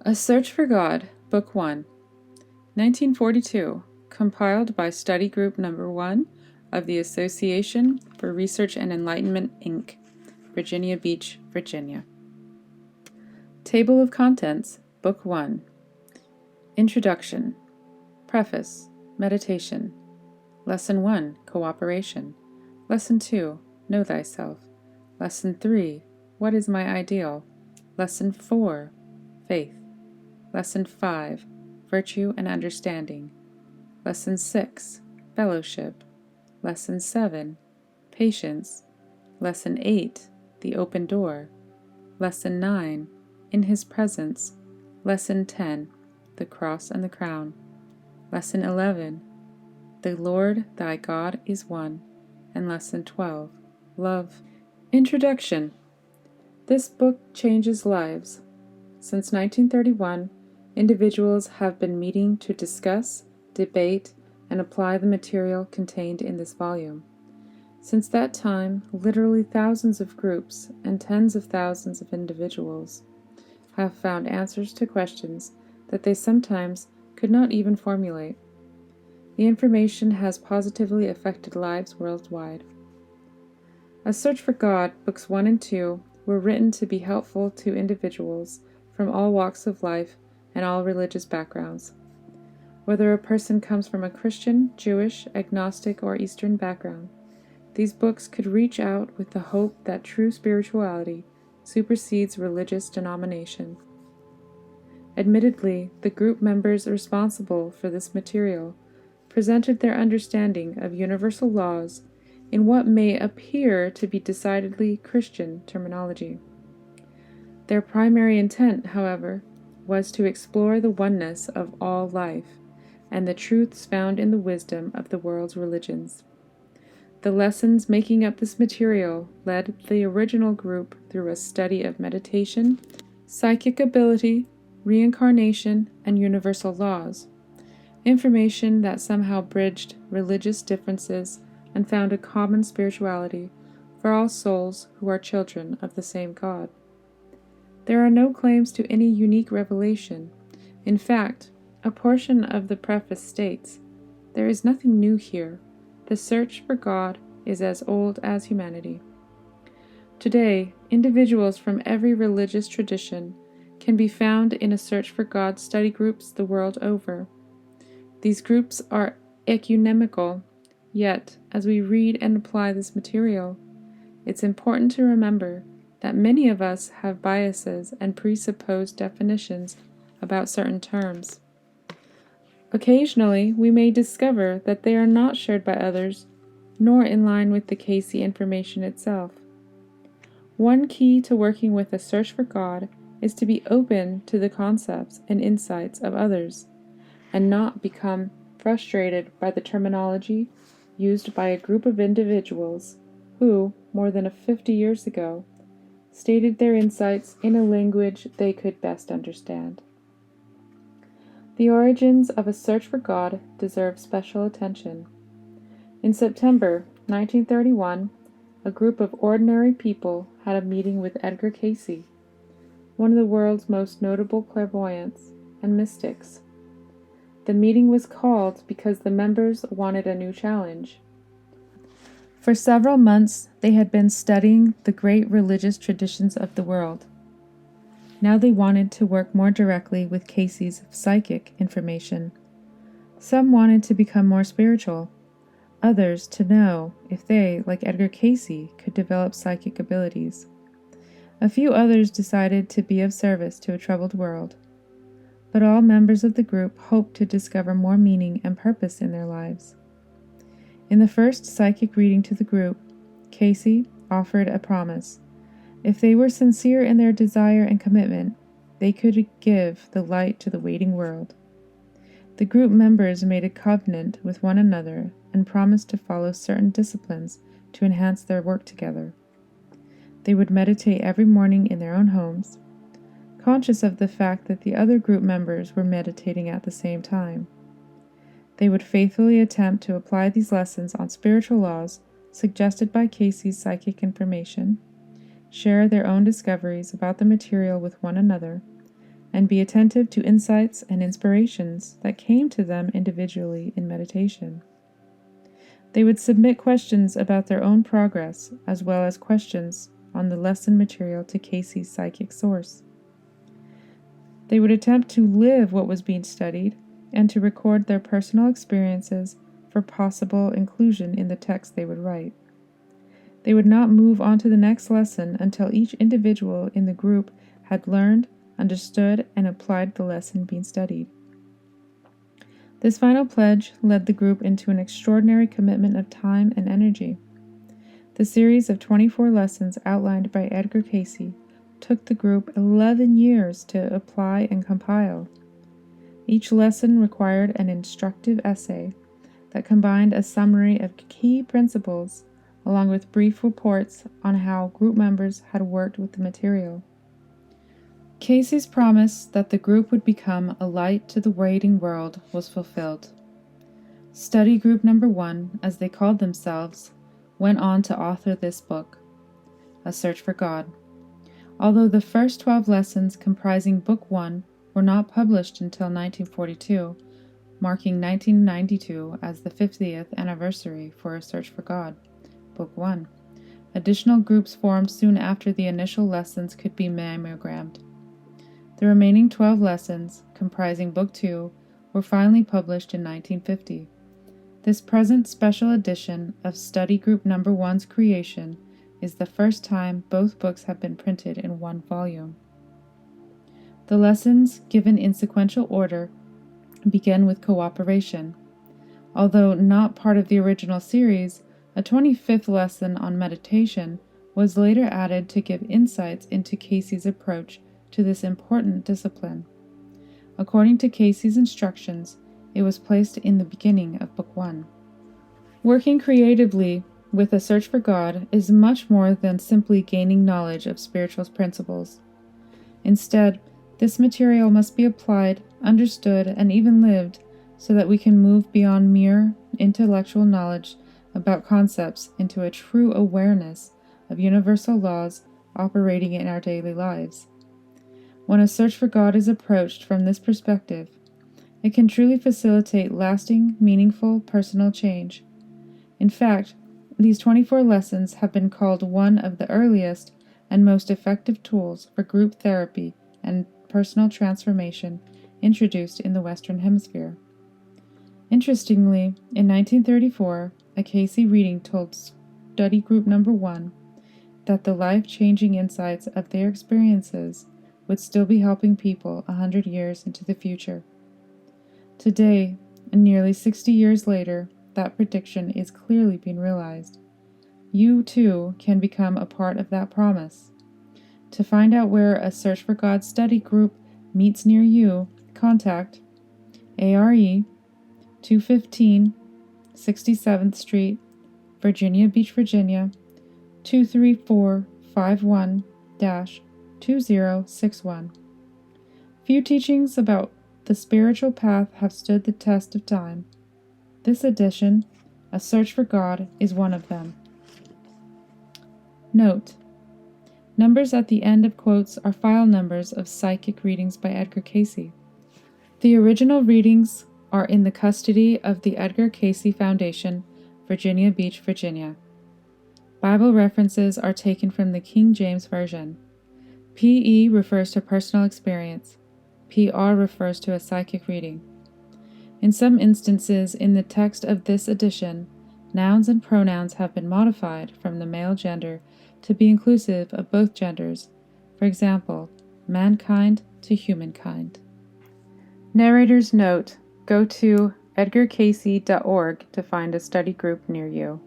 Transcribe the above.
A Search for God, Book 1, 1942, compiled by Study Group Number 1 of the Association for Research and Enlightenment, Inc., Virginia Beach, Virginia. Table of Contents, Book 1. Introduction. Preface. Meditation. Lesson 1, Cooperation. Lesson 2, Know Thyself. Lesson 3, What is my ideal? Lesson 4, Faith. Lesson 5, Virtue and Understanding. Lesson 6, Fellowship. Lesson 7, Patience. Lesson 8, The Open Door. Lesson 9, In His Presence. Lesson 10, The Cross and the Crown. Lesson 11, The Lord thy God is one. And Lesson 12, Love. Introduction. This book changes lives. Since 1931, individuals have been meeting to discuss, debate, and apply the material contained in this volume. Since that time, literally thousands of groups and tens of thousands of individuals have found answers to questions that they sometimes could not even formulate. The information has positively affected lives worldwide. A Search for God, Books 1 and 2, were written to be helpful to individuals from all walks of life and all religious backgrounds. Whether a person comes from a Christian, Jewish, agnostic, or Eastern background, these books could reach out with the hope that true spirituality supersedes religious denomination. Admittedly, the group members responsible for this material presented their understanding of universal laws in what may appear to be decidedly Christian terminology. Their primary intent, however, was to explore the oneness of all life and the truths found in the wisdom of the world's religions. The lessons making up this material led the original group through a study of meditation, psychic ability, reincarnation, and universal laws, information that somehow bridged religious differences and found a common spirituality for all souls who are children of the same God. There are no claims to any unique revelation. In fact, a portion of the preface states, "There is nothing new here. The search for God is as old as humanity." Today, individuals from every religious tradition can be found in a Search for God study groups the world over. These groups are ecumenical, yet, as we read and apply this material, it's important to remember that many of us have biases and presupposed definitions about certain terms. Occasionally, we may discover that they are not shared by others, nor in line with the Cayce information itself. One key to working with a search for God is to be open to the concepts and insights of others, and not become frustrated by the terminology used by a group of individuals who, more than 50 years ago, stated their insights in a language they could best understand. The origins of A Search for God deserve special attention. In September 1931, a group of ordinary people had a meeting with Edgar Cayce, one of the world's most notable clairvoyants and mystics. The meeting was called because the members wanted a new challenge. For several months, they had been studying the great religious traditions of the world. Now they wanted to work more directly with Cayce's psychic information. Some wanted to become more spiritual, others to know if they, like Edgar Cayce, could develop psychic abilities. A few others decided to be of service to a troubled world. But all members of the group hoped to discover more meaning and purpose in their lives. In the first psychic reading to the group, Cayce offered a promise. If they were sincere in their desire and commitment, they could give the light to the waiting world. The group members made a covenant with one another and promised to follow certain disciplines to enhance their work together. They would meditate every morning in their own homes, conscious of the fact that the other group members were meditating at the same time. They would faithfully attempt to apply these lessons on spiritual laws suggested by Cayce's psychic information, share their own discoveries about the material with one another, and be attentive to insights and inspirations that came to them individually in meditation. They would submit questions about their own progress, as well as questions on the lesson material to Cayce's psychic source. They would attempt to live what was being studied and to record their personal experiences for possible inclusion in the text they would write. They would not move on to the next lesson until each individual in the group had learned, understood, and applied the lesson being studied. This final pledge led the group into an extraordinary commitment of time and energy. The series of 24 lessons outlined by Edgar Cayce took the group 11 years to apply and compile. Each lesson required an instructive essay that combined a summary of key principles along with brief reports on how group members had worked with the material. Cayce's promise that the group would become a light to the waiting world was fulfilled. Study Group Number 1, as they called themselves, went on to author this book, A Search for God. Although the first 12 lessons comprising Book 1 were not published until 1942, marking 1992 as the 50th anniversary for A Search for God, Book 1, additional groups formed soon after the initial lessons could be mammogrammed. The remaining 12 lessons, comprising Book 2, were finally published in 1950. This present special edition of Study Group Number 1's creation is the first time both books have been printed in one volume. The lessons, given in sequential order, begin with cooperation. Although not part of the original series, a 25th lesson on meditation was later added to give insights into Cayce's approach to this important discipline. According to Cayce's instructions, it was placed in the beginning of Book 1. Working creatively with A Search for God is much more than simply gaining knowledge of spiritual principles. Instead, this material must be applied, understood, and even lived so that we can move beyond mere intellectual knowledge about concepts into a true awareness of universal laws operating in our daily lives. When A Search for God is approached from this perspective, it can truly facilitate lasting, meaningful personal change. In fact, these 24 lessons have been called one of the earliest and most effective tools for group therapy and personal transformation introduced in the Western Hemisphere. Interestingly, in 1934, a Cayce reading told Study Group Number 1 that the life-changing insights of their experiences would still be helping people 100 years into the future. Today, nearly 60 years later, that prediction is clearly being realized. You, too, can become a part of that promise. To find out where A Search for God study group meets near you, contact ARE 215 67th Street, Virginia Beach, Virginia 23451-2061. Few teachings about the spiritual path have stood the test of time. This edition, A Search for God, is one of them. Note: numbers at the end of quotes are file numbers of psychic readings by Edgar Cayce. The original readings are in the custody of the Edgar Cayce Foundation, Virginia Beach, Virginia. Bible references are taken from the King James Version. PE refers to personal experience. PR refers to a psychic reading. In some instances in the text of this edition, nouns and pronouns have been modified from the male gender to be inclusive of both genders, for example, mankind to humankind. Narrator's note: go to edgarcayce.org to find a study group near you.